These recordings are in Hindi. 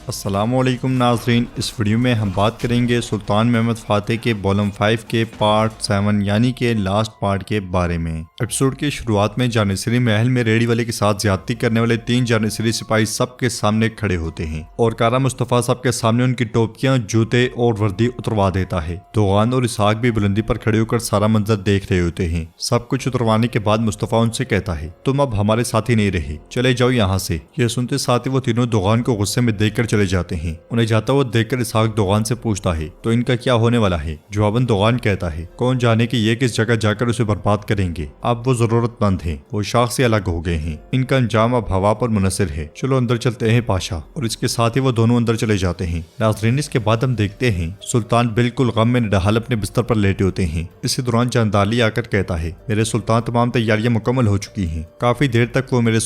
अस्सलामुअलैकुम नाज़रीन, इस वीडियो में हम बात करेंगे सुल्तान महमद फ़ातेह के वॉल्यूम 5 के पार्ट 7 यानी के लास्ट पार्ट के बारे में। एपिसोड की शुरुआत में जानिसरी महल में रेडी वाले के साथ ज्यादती करने वाले 3 जानिसरी सिपाही सबके सामने खड़े होते हैं और कारा मुस्तफ़ा सबके सामने उनकी टोपियां, जूते और वर्दी उतरवा देता है। दोगान और इसहाक भी बुलंदी पर खड़े होकर सारा मंजर देख रहे होते हैं। सब कुछ उतरवाने के बाद मुस्तफ़ा उनसे कहता है, तुम अब हमारे साथ ही नहीं रहे, चले जाओ यहाँ से। यह सुनते साथ ही वो तीनों दोगान को गुस्से में देखकर चले जाते हैं। उन्हें जाता हुआ देखकर इसहाक दोगान से पूछता है, तो इनका क्या होने वाला है? जवाबन दोगान कहता है, कौन जाने कि ये किस जगह जाकर उसे बर्बाद करेंगे। अब वो जरूरतमंद हैं, वो शाख से अलग हो गए हैं। इनका अंजाम अब हवा पर मुनसर है। चलो अंदर चलते हैं पाशा। और इसके साथ ही वो दोनों अंदर चले जाते हैं। नाज़रीन, इसके बाद हम देखते हैं सुल्तान बिल्कुल गम में निढाल अपने बिस्तर पर लेटे होते हैं। इसी दौरान चांदाली आकर कहता है, मेरे सुल्तान, तमाम तैयारियां मुकम्मल हो चुकी हैं। काफी देर तक वो मेरे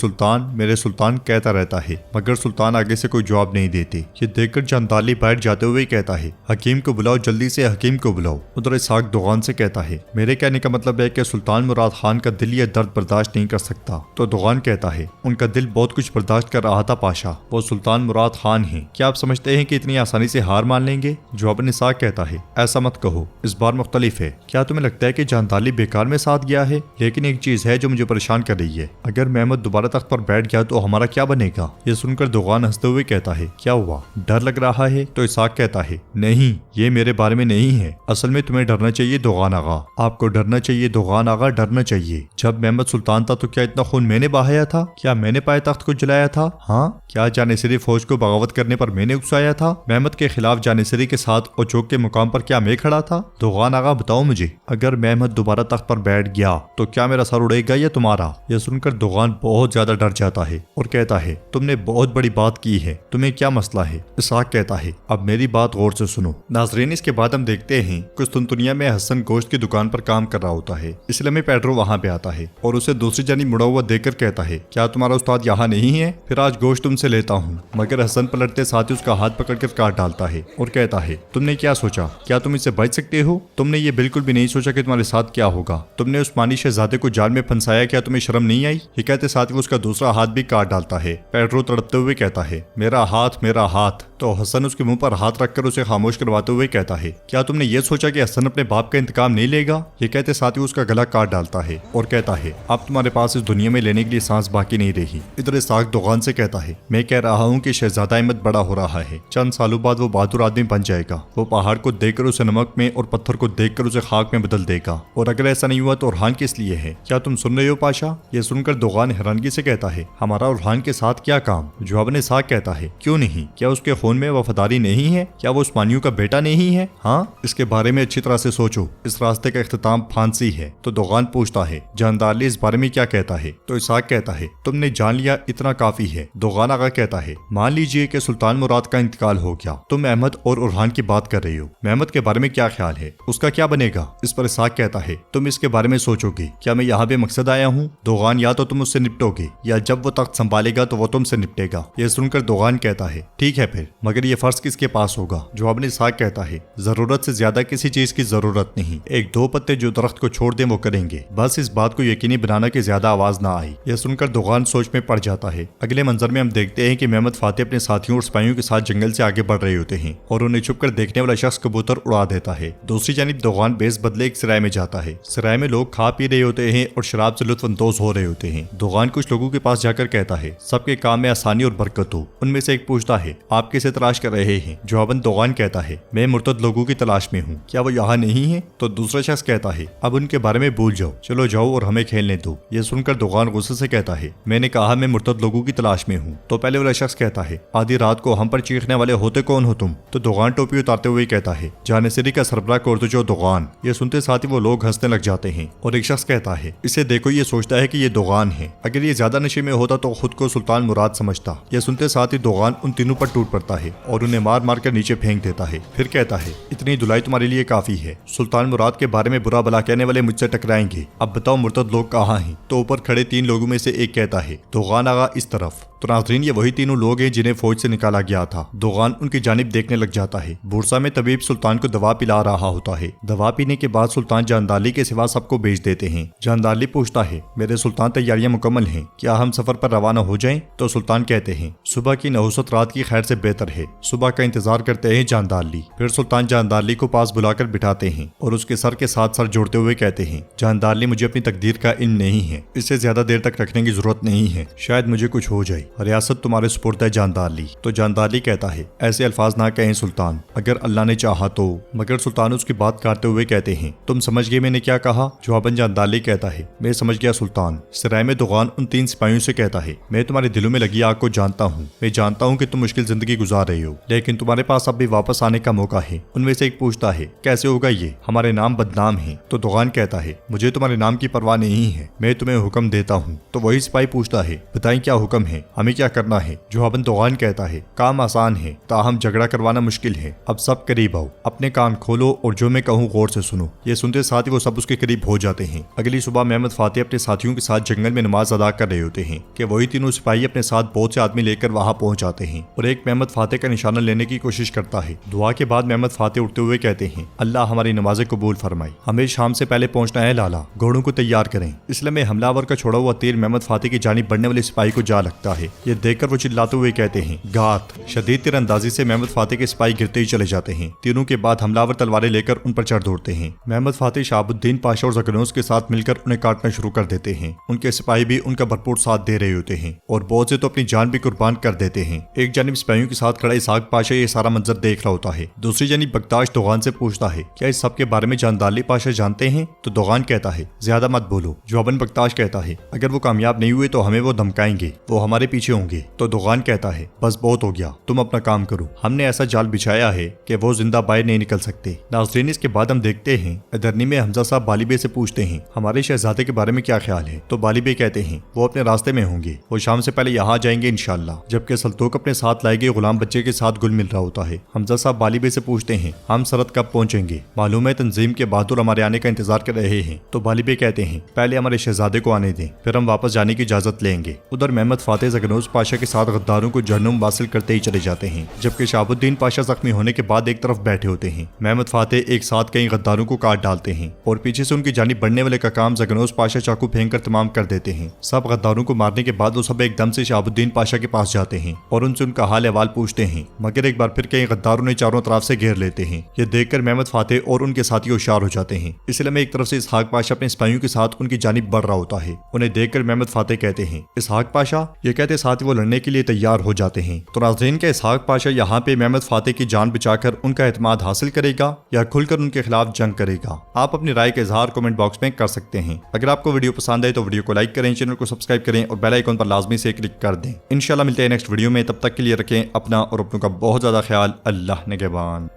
सुल्तान कहता रहता है, मगर सुल्तान आगे से कोई जवाब नहीं देते। ये देखकर चांदाली बैठ जाते हुए कहता है, हकीम को बुलाओ, जल्दी से हकीम को बुलाओ। उधर इसहाक दोगान से कहता है, मेरे कहने का मतलब है कि सुल्तान मुराद खान का दिल यह दर्द बर्दाश्त नहीं कर सकता। तो दोगान कहता है, उनका दिल बहुत कुछ बर्दाश्त कर रहा था पाशा, वो सुल्तान मुराद खान है। क्या आप समझते हैं कि इतनी आसानी से हार मान लेंगे? जवाबन इसहाक कहता है, ऐसा मत कहो, इस बार मुख्तलिफ है। क्या तुम्हें लगता है कि चांदाली बेकार में साथ गया है? लेकिन एक चीज है जो मुझे परेशान कर रही है, अगर महमद दोबारा तख्त पर बैठ गया तो हमारा क्या बनेगा? ये सुनकर दोगान हंसते हुए कहता है, क्या हुआ, डर लग रहा है? तो इसहाक कहता है, नहीं, ये मेरे बारे में नहीं है। असल में तुम्हें डरना चाहिए दोगान आगा, आपको डरना चाहिए दोगान आगा, डरना चाहिए। जब महमद सुल्तान था तो क्या इतना खून मैंने बहाया था? क्या मैंने पाए तख्त को जलाया था? हाँ, क्या जानिसरी फौज को बगावत करने पर मैंने उकसाया था? महमद के खिलाफ जानिसरी के साथ ओचोक के मुकाम पर क्या मैं खड़ा था? दोगान आगा बताओ मुझे, अगर महमद दोबारा तख्त पर बैठ गया तो क्या मेरा सर उड़ेगा या तुम्हारा? यह सुनकर दोगान बहुत ज्यादा डर जाता है और कहता है, तुमने बहुत बड़ी बात की है, तुम्हें क्या मसला है? इसहाक कहता है, अब मेरी बात गौर से सुनो। नाज़रीन, इसके बाद हम देखते हैं कुस्तुनतुनिया में हसन गोश्त की दुकान पर काम कर रहा होता है। इसलिए पेड्रो वहाँ पे आता है और उसे दूसरी जानी मुड़ा हुआ देखकर कहता है, क्या तुम्हारा उस्ताद यहाँ नहीं है? फिर आज गोश्त तुमसे लेता हूँ। मगर हसन पलटते साथ ही उसका हाथ पकड़कर काट डालता है और कहता है, तुमने क्या सोचा? क्या तुम इससे बच सकते हो? तुमने ये बिल्कुल भी नहीं सोचा कि तुम्हारे साथ क्या होगा। तुमने उस्मानी शहजादे को जाल में फंसाया, क्या तुम्हें शर्म नहीं आई? ये कहते साथ ही उसका दूसरा हाथ भी काट डालता है। पेड्रो तड़पते हुए कहता है, मेरा हाथ, मेरा हाथ। तो हसन उसके मुंह पर हाथ रखकर उसे खामोश करवाते हुए कहता है, क्या तुमने ये सोचा कि हसन अपने बाप का इंतकाम नहीं लेगा? ये कहते साथ ही उसका गला काट डालता है और कहता है, अब तुम्हारे पास इस दुनिया में लेने के लिए सांस बाकी नहीं रही। इधर इसहाक दोगान से कहता है, मैं कह रहा हूँ कि शहजादा अहमद बड़ा हो रहा है, चंद सालों बाद वो बहादुर आदमी बन जाएगा। वो पहाड़ को देखकर उसे नमक में और पत्थर को देखकर उसे खाक में बदल देगा। और अगर ऐसा नहीं हुआ तो उरहान किस लिए है? क्या तुम सुन रहे हो पाशा? ये सुनकर दोगान हैरानगी से कहता है, हमारा उरहान के साथ क्या काम? जवाब इसहाक कहता है, क्यों नहीं? क्या उसके खून में वफादारी नहीं है? क्या वो उस्मानियों का बेटा नहीं है? हाँ, इसके बारे में अच्छी तरह से सोचो, इस रास्ते का इख्तिताम फांसी है। तो दोगान पूछता है, जानदारली इस बारे में क्या कहता है? तो इसहाक कहता है, तुमने जान लिया, इतना काफी है। दोगान आगा कहता है, मान लीजिए कि सुल्तान मुराद का इंतकाल हो गया, तुम अहमद और उरहान की बात कर रही हो, महमद के बारे में क्या ख्याल है? उसका क्या बनेगा? इस पर इसहाक कहता है, तुम इसके बारे में सोचोगे। क्या मैं यहाँ पे मकसद आया हूँ? दोगान, या तो तुम उससे निपटोगे या जब वो तख्त संभालेगा तो वो तुमसे निपटेगा। यह सुनकर दोगान कहता है, ठीक है फिर, मगर ये फर्ज किसके पास होगा? जवाब इसहाक कहता है, जरूरत से ज्यादा किसी चीज की जरूरत नहीं। एक दो पत्ते जो दरख्त को छोड़ दें वो करेंगे, बस इस बात को यकीनी बनाना कि ज्यादा आवाज ना आई। यह सुनकर दोगान सोच में पड़ जाता है। अगले मंजर में हम देखते हैं कि महमद फ़ातेह अपने साथियों और सिपाहियों के साथ जंगल से आगे बढ़ रहे होते हैं और उन्हें छुपकर देखने वाला शख्स कबूतर उड़ा देता है। दूसरी जानिब दोगान बेस बदले एक सराय में जाता है। सराय में लोग खा पी रहे होते हैं और शराब से लुत्फअंदोज हो रहे होते हैं। दोगान कुछ लोगों के पास जाकर कहता है, सबके काम में आसानी और बरकत हो। उनमें से एक पूछता है, आप किसे तलाश कर रहे हैं? जवाबन दोगान कहता है, मैं मुर्तद लोगों की तलाश में हूँ, क्या वो यहाँ नहीं है? तो दूसरा शख्स कहता है, अब उनके बारे में भूल जाओ, चलो जाओ और हमें खेलने दो। ये सुनकर दोगान गुस्से से कहता है, मैंने कहा मैं मुर्तद लोगों की तलाश में हूँ। तो पहले वाला शख्स कहता है, आधी रात को हम पर चीखने वाले होते कौन हो तुम? तो दोगान टोपी उतारते हुए कहता है, जानिसरी का सरबराह कोर्तुजो दोगान। ये सुनते साथ ही वो लोग हंसने लग जाते हैं और एक शख्स कहता है, इसे देखो, ये सोचता है कि ये दोगान है, अगर ये ज्यादा नशे में होता तो खुद को सुल्तान मुराद समझता। यह सुनते साथ ही दोगान उन तीनों पर टूट पड़ता है और उन्हें मार मार कर नीचे फेंक देता है। फिर कहता है, इतनी धुलाई तुम्हारे लिए काफी है, सुल्तान मुराद के बारे में बुरा भला कहने वाले मुझसे टकराएंगे, अब बताओ मुर्तद लोग कहाँ हैं? तो ऊपर खड़े 3 लोगों में से एक कहता है, दोगान आगा इस तरफ। तो नाज़रीन ये वही तीनों लोग हैं जिन्हें फौज से निकाला गया था। दोगान उनकी जानिब देखने लग जाता है। बुरसा में तबीब सुल्तान को दवा पिला रहा होता है। दवा पीने के बाद सुल्तान जानदाली के सिवा सबको भेज देते हैं। जानदाली पूछता है, मेरे सुल्तान तैयारियां मुकम्मल हैं, क्या हम सफर पर रवाना हो जाएं? तो सुल्तान कहते हैं, सुबह की नहुसत रात की खैर से बेहतर है। सुबह का इंतजार करते हैं जानदाली। फिर सुल्तान जानदाली को पास बुलाकर बिठाते हैं और उसके सर के साथ सर जोड़ते हुए कहते हैं, जानदाली मुझे अपनी तकदीर का इल्म नहीं है, इसे ज्यादा देर तक रखने की जरूरत नहीं है, शायद मुझे कुछ हो जाए, रियासत तुम्हारे सुपुर्द है जानदाली। तो जानदाली कहता है, ऐसे अल्फाज ना कहें सुल्तान, अगर अल्लाह ने चाहा तो। मगर सुल्तान उसकी बात काटते हुए कहते हैं, तुम समझ गए मैंने क्या कहा? जवाबन जानदाली कहता है, मैं समझ गया सुल्तान। सराय में दोगान उन तीन सिपाहियों से कहता है, मैं तुम्हारे दिलों में लगी आग को जानता हूँ, मैं जानता हूँ कि तुम मुश्किल जिंदगी गुजार रहे हो, लेकिन तुम्हारे पास अब भी वापस आने का मौका है। उनमें से एक पूछता है, कैसे होगा ये, हमारे नाम बदनाम है। तो दोगान कहता है, मुझे तुम्हारे नाम की परवाह नहीं है, मैं तुम्हें हुक्म देता हूँ। तो वही सिपाही पूछता है, बताएं क्या हुक्म है, हमें क्या करना है? जवाबन दोगान कहता है, काम आसान है, ताहम झगड़ा करवाना मुश्किल है। अब सब करीब आओ, अपने कान खोलो और जो मैं कहूँ गौर से सुनो। ये सुनते साथ ही वो सब उसके करीब हो जाते हैं। अगली सुबह मेहमद फातेह अपने साथियों के साथ जंगल में नमाज अदा कर रहे होते हैं कि वही तीनों सिपाही अपने साथ बहुत से आदमी लेकर वहां पहुंच जाते हैं और एक मेहमद फातेह का निशाना लेने की कोशिश करता है। दुआ के बाद मेहमद फातेह उठते हुए कहते हैं, अल्लाह हमारी नमाजें कबूल फरमाए, हमें शाम से पहले पहुंचना है लाला, घोड़ों को तैयार करें। इसलिए में हमलावर का छोड़ा हुआ तीर मेहमद फातेह की जानिब बढ़ने वाले सिपाही को जा लगता है। ये देखकर वो चिल्लाते हुए कहते हैं, गात। शदीद तीरंदाजी से मेहमद फातेह के सिपाही गिरते ही चले जाते हैं। तीरों के बाद हमलावर तलवारें लेकर उन पर चढ़ दौड़ते हैं। मेहमद फातेह शहाबुद्दीन पाशा और जगनौज के साथ मिलकर उन्हें काटना शुरू कर देते हैं। उनके सिपाही भी उनका भरपूर साथ दे रहे होते हैं और बहुत से तो अपनी जान भी कुर्बान कर देते हैं। एक जानिब सिपाहियों के साथ खड़ा इसहाक पाशा ये सारा मंजर देख रहा होता है। दूसरी जानिब बख्ताश दोगान से पूछता है, क्या इस सब के बारे में जानदाली पाशा जानते हैं? तो दोगान कहता है, ज्यादा मत बोलो। जवाबन बख्ताश कहता है, अगर वो कामयाब नहीं हुए तो हमें वो धमकाएंगे, वो हमारे पीछे होंगे। तो दोगान कहता है, बस बहुत हो गया, तुम अपना काम करो, हमने ऐसा जाल बिछाया है कि वो जिंदा बाहर नहीं निकल सकते। नाज़रीन इसके बाद हम देखते हैं अदरनी में हमजा साहब बालिबे से पूछते हैं, हमारे शहजादे के बारे में क्या ख्याल है? तो बालिबे कहते हैं, वो अपने रास्ते में होंगे, वो शाम से पहले यहाँ जाएंगे इंशाल्लाह। जबकि सल्तोक अपने साथ लाए गए गुलाम बच्चे के साथ गुल मिल रहा होता है। हमजा साहब बालिबे से पूछते हैं, हम सरहद कब पहुंचेंगे? मालूम है तंजीम के बहादुर हमारे आने का इंतजार कर रहे हैं। तो बालिबे कहते हैं, पहले हमारे शहजादे को आने दें, फिर हम वापस जाने की इजाजत लेंगे। उधर मेहमद फातेह जगनौज पाशा के साथ गद्दारों को जहन्नुम वासिल करते ही चले जाते हैं, जबकि शहाबुद्दीन पाशा जख्मी होने के बाद एक तरफ बैठे होते हैं। मेहमद फातेह एक साथ कई गद्दारों को काट डालते हैं और पीछे से उनकी जानिब बढ़ने वाले का काम जगनौज पाशा चाकू फेंक कर तमाम कर देते हैं। सब गद्दारों को मारने के बाद वो सब एकदम से शहाबुद्दीन पाशा के पास जाते हैं और उनसे उनका हाल अहवाल पूछते हैं, मगर एक बार फिर कई गद्दारों ने चारों तरफ से घेर लेते हैं। ये देखकर मेहमद फातेह और उनके साथी होशियार हो जाते हैं। इसलिए में एक तरफ से इसहाक पाशा अपने सिपाहियों के साथ उनकी जानिब बढ़ रहा होता है। उन्हें देखकर मेहमद फातेह कहते हैं, इसहाक पाशा, ये कहते साथ वो लड़ने के लिए तैयार हो जाते हैं। तो नाज़रीन के इसहाक पाशा यहाँ पे मेहमद फातेह की जान बचाकर उनका एतमाद हासिल करेगा या खुलकर उनके खिलाफ जंग करेगा? आप अपनी राय का इजहार कमेंट बॉक्स में कर सकते हैं। अगर आपको वीडियो पसंद आए तो वीडियो को लाइक करें, चैनल को सब्सक्राइब करें और बेल आइकन पर लाजमी से क्लिक कर दें। इंशाल्लाह मिलते हैं नेक्स्ट वीडियो में, तब तक के लिए रखें अपना और अपनों का बहुत ज्यादा ख्याल। अल्लाह निगहबान।